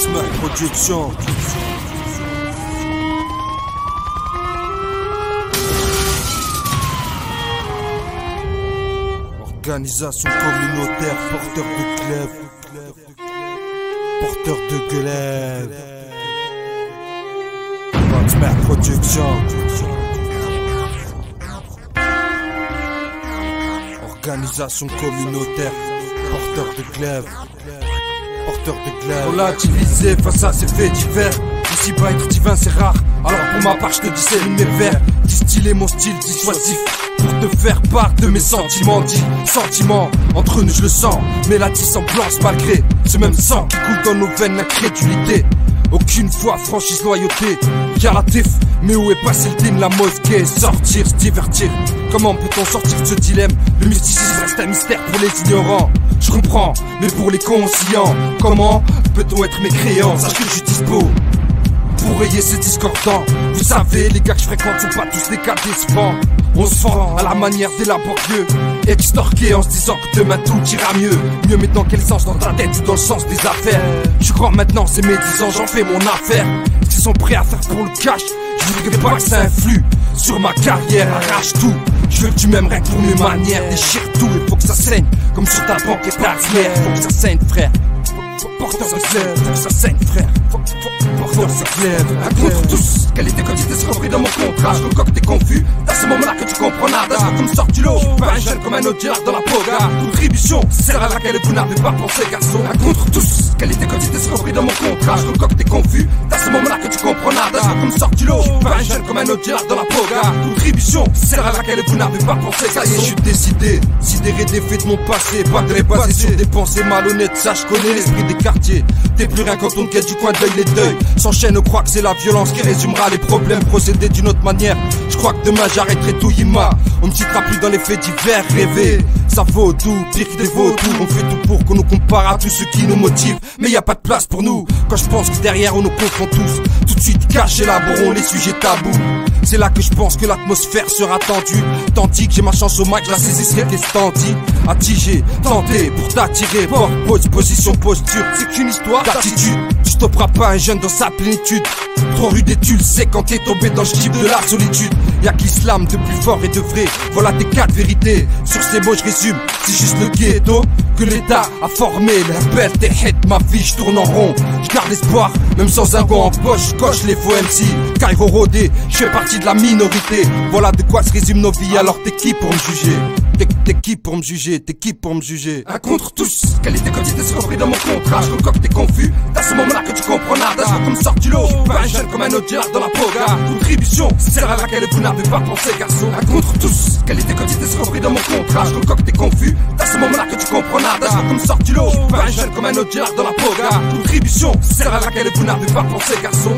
Godsmack Production. Organisation communautaire, porteur de glaive, porteur de glaive. Godsmack Production. Organisation communautaire, porteur de glaive, porteur de glaive. Relativiser face à ces faits divers. Ici pas être divin c'est rare. Alors pour ma part je te dis c'est mes vers. Distiller mon style dissuasif pour te faire part de mes sentiments. Dis sentiments, entre nous je le sens. Mais la dissemblance malgré ce même sang qui coule dans nos veines, l'incrédulité. Aucune fois franchise loyauté. Y'a la tif, mais où est passé le din, la mosquée? Sortir, se divertir. Comment peut-on sortir de ce dilemme? Le mysticisme reste un mystère pour les ignorants. Je comprends, mais pour les conscients, comment peut-on être mécréant? Sache que je suis dispo pour rayer ces discordants. Vous savez, les gars que je fréquente sont pas tous des cas décevants. On se fend à la manière des laborieux, extorqués en se disant que demain tout ira mieux. Mieux mais dans quel sens? Dans ta tête ou dans le sens des affaires? Je crois maintenant c'est mes 10 ans, j'en fais mon affaire. Ce qu'ils sont prêts à faire pour le cash, je voudrais pas que ça influe sur ma carrière, arrache tout. Je veux que tu m'aimes rien que pour mes manières, déchire tout, il faut que ça saigne comme sur ta banque et ta mère. Faut que ça saigne frère, porteur de glaive, faut que ça saigne frère, porteur de glaive. Un contre tous, qualité quantité c'est compris dans mon contrat. Je concocte t'es confus, à ce moment là que tu comprends nada. Je comme sort du lot, pas un jeune comme un autre gérard dans la poga. Contribution, c'est à laquelle vous n'avez pas pensé garçon. Un contre tous, qualité quantité c'est compris dans mon contrat. Je concocte t'es confus, à ce moment là que tu comprends nada. Je comme sort du lot, pas un jeune comme un autre gérard dans la poga. Contribution, c'est à laquelle vous n'avez pas pensé. Ça y est, je suis décidé, sidéré des faits de mon passé. Pas de basé sur des pensées malhonnêtes, ça je connais l'esprit des quartiers. T'es plus rien quand on te guette du coin de l'œil, les deuils s'enchaînent, on croit que c'est la violence qui résumera les problèmes. Procéder d'une autre manière, je crois que demain j'arrêterai tout Yima. On ne citera plus dans les faits divers, rêver ça vaut tout, pire que des vautours. On fait tout pour qu'on nous compare à tous ceux qui nous motivent, mais y a pas de place pour nous. Quand je pense que derrière on nous confond tous, tout de suite cache, élaborons les sujets tabous. C'est là que je pense que l'atmosphère sera tendue. Tandis que j'ai ma chance au mic, je la saisisserai des standis. Attiger, tenter pour t'attirer. Pose, position, posture, c'est qu'une histoire d'attitude. Tu stopperas pas un jeune dans sa plénitude. Trop rude et tu le sais quand t'es tombé dans le chip de la solitude. Y'a que l'islam de plus fort et de vrai. Voilà tes 4 vérités. Sur ces mots je résume, c'est juste le ghetto que l'État a formé. La belle t'es hit, ma vie je tourne en rond. Je garde l'espoir, même sans un gant en poche. Coche les faux MC, Cairo rodé. Je fais partie de la minorité. Voilà de quoi se résument nos vies. Alors t'es qui pour me juger? T'es qui pour me juger? T'es qui pour me juger? Un contre tous, qualité quantité c'est compris dans mon contrat. Je concocte t'es confus, à ce moment là que tu comprends nada. Je comme sort du lot, pas un jeune comme un autre gérard dans la poga. Contribution, c'est à laquelle vous n'avez pas pensé garçon. Un contre tous, qualité quantité c'est compris dans mon contrat. Je concocte t'es confus, à ce moment là que tu comprends nada. Je comme sort du lot, pas un jeune comme un autre gérard dans la poga. Contribution, c'est à laquelle vous n'avez pas pensé garçon.